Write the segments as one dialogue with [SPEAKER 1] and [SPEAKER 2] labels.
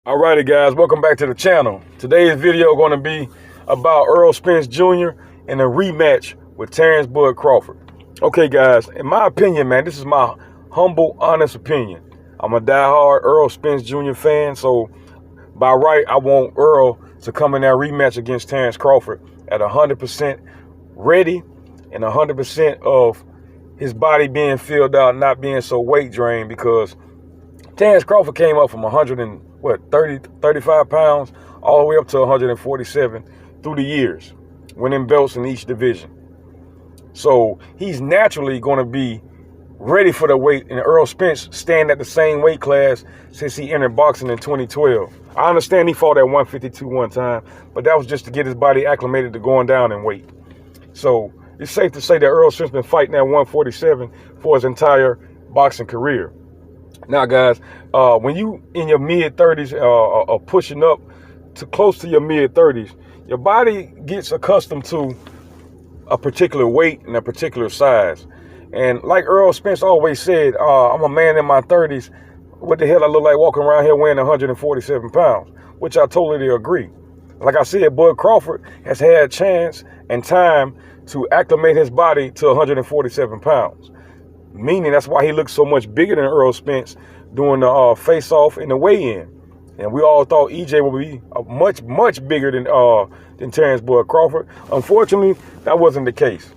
[SPEAKER 1] Alrighty guys, welcome back to the channel. Today's video going to be about Errol Spence Jr. and a rematch with Terence Crawford. Okay guys, in my opinion, man, this is my humble, honest opinion. I'm a diehard Errol Spence Jr. fan, so by right, I want Errol to come in that rematch against Terence Crawford at 100% ready and 100% of his body being filled out, not being so weight drained, because Terence Crawford came up from 35 pounds all the way up to 147 through the years, winning belts in each division. So he's naturally going to be ready for the weight, and Errol Spence staying at the same weight class since he entered boxing in 2012. I understand he fought at 152 one time, but that was just to get his body acclimated to going down in weight. So it's safe to say that Errol Spence been fighting at 147 for his entire boxing career. Now, guys, when you in your mid-30s or pushing up to close to your mid-30s, your body gets accustomed to a particular weight and a particular size. And like Errol Spence always said, I'm a man in my 30s. What the hell I look like walking around here weighing 147 pounds, which I totally agree. Like I said, Bud Crawford has had a chance and time to acclimate his body to 147 pounds. Meaning that's why he looks so much bigger than Errol Spence doing the face-off and the weigh-in. And we all thought EJ would be much bigger than Terence Crawford. Unfortunately, that wasn't the case.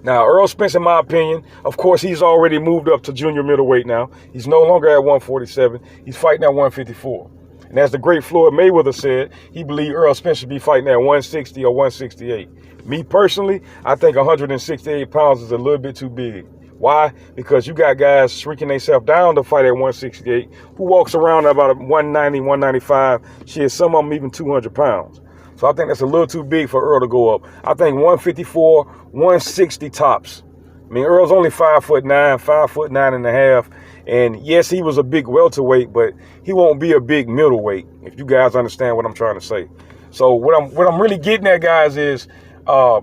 [SPEAKER 1] Now, Errol Spence, in my opinion, of course, he's already moved up to junior middleweight now. He's no longer at 147. He's fighting at 154. And as the great Floyd Mayweather said, he believed Errol Spence should be fighting at 160 or 168. Me personally, I think 168 pounds is a little bit too big. Why? Because you got guys shrinking themselves down to fight at 168 who walks around at about 190, 195. Shit, some of them even 200 pounds. So I think that's a little too big for Errol to go up. I think 154, 160 tops. I mean, Errol's only 5'9", 5'9.5". And yes, he was a big welterweight, but he won't be a big middleweight, if you guys understand what I'm trying to say. So what I'm really getting at, guys, is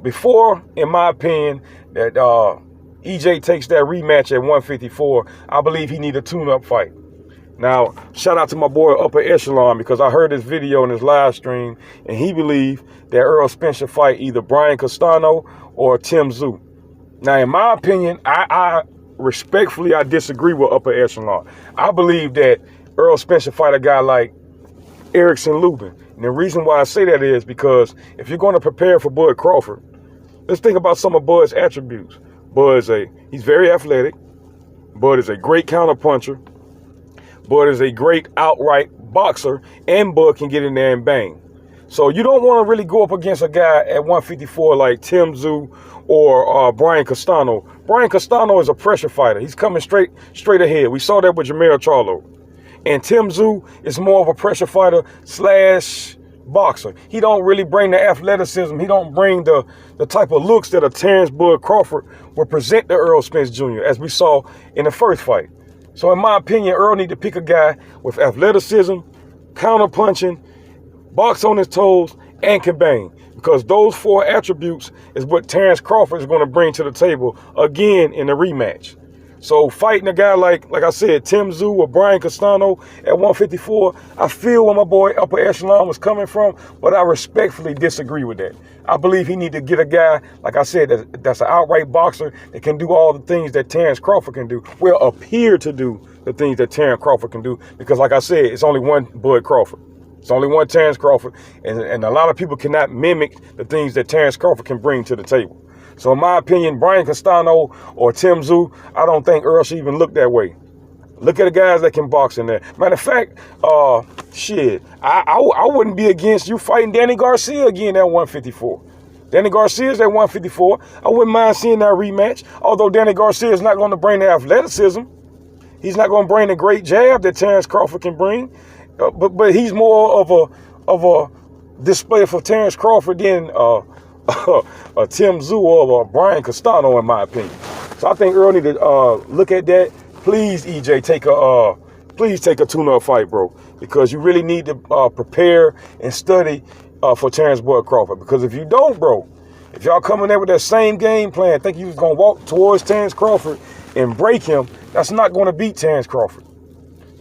[SPEAKER 1] before, in my opinion, that EJ takes that rematch at 154, I believe he needs a tune-up fight. Now, shout out to my boy Upper Echelon, because I heard his video in his live stream, and he believed that Errol Spence should fight either Brian Castano or Tim Tszyu. Now, in my opinion, I respectfully disagree with Upper Echelon. I believe that Errol Spence should fight a guy like Erickson Lubin. And the reason why I say that is because if you're going to prepare for Bud Crawford, let's think about some of Bud's attributes. He's very athletic. Bud is a great counterpuncher. Bud is a great outright boxer, and Bud can get in there and bang. So you don't want to really go up against a guy at 154 like Tim Tszyu or Brian Castano. Brian Castano is a pressure fighter. He's coming straight ahead. We saw that with Jermell Charlo. And Tim Tszyu is more of a pressure fighter / boxer. He don't really bring the athleticism. He don't bring the type of looks that a Terence Crawford will present to Errol Spence Jr., as we saw in the first fight. So in my opinion, Errol need to pick a guy with athleticism, counter-punching, box on his toes, and can bang. Because those four attributes is what Terence Crawford is going to bring to the table again in the rematch. So fighting a guy like I said, Tim Tszyu or Brian Castano at 154, I feel where my boy Upper Echelon was coming from, but I respectfully disagree with that. I believe he need to get a guy, like I said, that's an outright boxer that can do all the things that Terence Crawford can do. Well, appear to do the things that Terence Crawford can do, because like I said, it's only one Bud Crawford. It's only one Terence Crawford, and a lot of people cannot mimic the things that Terence Crawford can bring to the table. So in my opinion, Brian Castano or Tim Tszyu, I don't think Errol should even look that way. Look at the guys that can box in there. Matter of fact, I wouldn't be against you fighting Danny Garcia again at 154. Danny Garcia's at 154. I wouldn't mind seeing that rematch, although Danny Garcia is not going to bring the athleticism. He's not going to bring the great jab that Terence Crawford can bring. But he's more of a display for Terence Crawford than a Tim Tszyu or a Brian Castano, in my opinion. So I think Errol need to look at that. Please, EJ, please take a tune-up fight, bro, because you really need to prepare and study for Terence Crawford. Because if you don't, bro, if y'all coming there with that same game plan, think you was gonna walk towards Terence Crawford and break him, that's not going to beat Terence Crawford.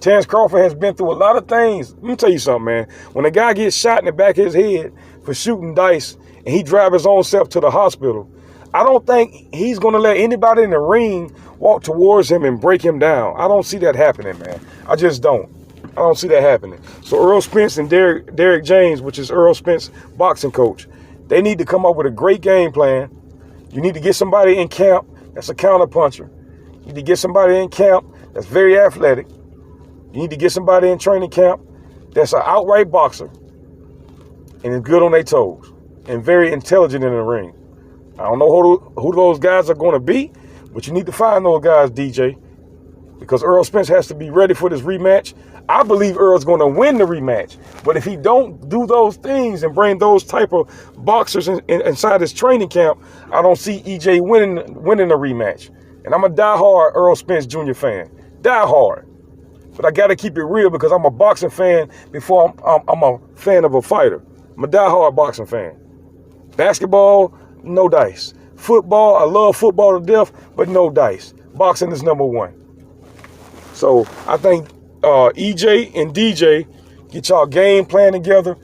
[SPEAKER 1] Terence Crawford has been through a lot of things. Let me tell you something, man. When a guy gets shot in the back of his head for shooting dice and he drive his own self to the hospital, I don't think he's going to let anybody in the ring walk towards him and break him down. I don't see that happening, man. I just don't. I don't see that happening. So Errol Spence and Derek James, which is Errol Spence boxing coach, they need to come up with a great game plan. You need to get somebody in camp that's a counterpuncher. You need to get somebody in camp that's very athletic. You need to get somebody in training camp that's an outright boxer and is good on their toes and very intelligent in the ring. I don't know who those guys are going to be, but you need to find those guys, DJ, because Errol Spence has to be ready for this rematch. I believe Errol's going to win the rematch, but if he don't do those things and bring those type of boxers inside his training camp, I don't see EJ winning the rematch. And I'm a diehard Errol Spence Jr. fan, diehard. But I got to keep it real because I'm a boxing fan before I'm a fan of a fighter. I'm a diehard boxing fan. Basketball, no dice. Football, I love football to death, but no dice. Boxing is number one. So I think EJ and DJ, get y'all game plan together.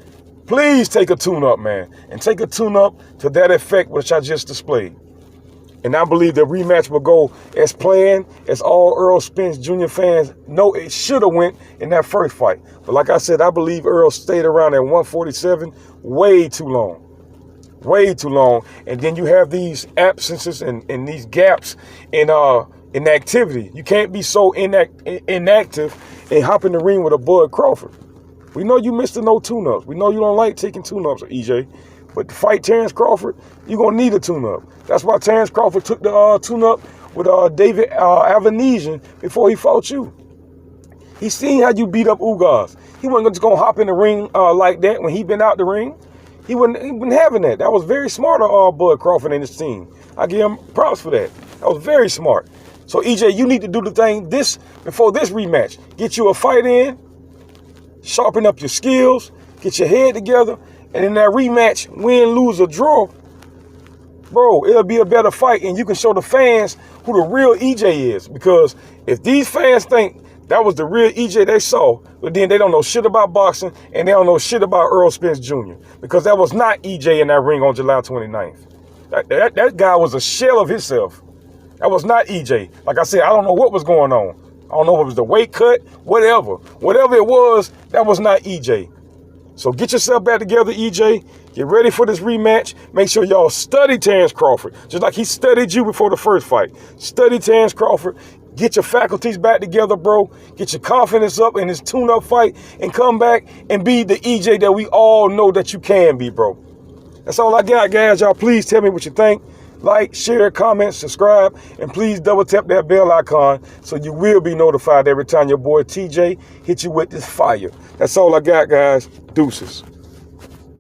[SPEAKER 1] Please take a tune-up, man. And take a tune-up to that effect which I just displayed. And I believe the rematch will go as planned, as all Errol Spence Jr. fans know it should have went in that first fight. But like I said, I believe Errol stayed around at 147 way too long. Way too long. And then you have these absences and these gaps in activity. You can't be so inactive and hop in the ring with a Bud Crawford. We know you missed the no tune-ups. We know you don't like taking tune-ups, EJ. But to fight Terence Crawford, you're going to need a tune-up. That's why Terence Crawford took the tune-up with David Avanesian before he fought you. He seen how you beat up Ugas. He wasn't just going to hop in the ring like that when he been out the ring. He wasn't having that. That was very smart of Bud Crawford and his team. I give him props for that. That was very smart. So, EJ, you need to do the thing before this rematch. Get you a fight in, sharpen up your skills, get your head together, and in that rematch, win, lose, or draw, bro, it'll be a better fight, and you can show the fans who the real EJ is. Because if these fans think that was the real EJ they saw, but then they don't know shit about boxing, and they don't know shit about Errol Spence Jr. Because that was not EJ in that ring on July 29th. That guy was a shell of himself. That was not EJ. Like I said, I don't know what was going on. I don't know if it was the weight cut, whatever. Whatever it was, that was not EJ. So get yourself back together, EJ. Get ready for this rematch. Make sure y'all study Terence Crawford, just like he studied you before the first fight. Study Terence Crawford. Get your faculties back together, bro. Get your confidence up in this tune-up fight and come back and be the EJ that we all know that you can be, bro. That's all I got, guys. Y'all please tell me what you think. Like, share, comment, subscribe, and please double tap that bell icon so you will be notified every time your boy TJ hit you with this fire. That's all I got, guys. Deuces.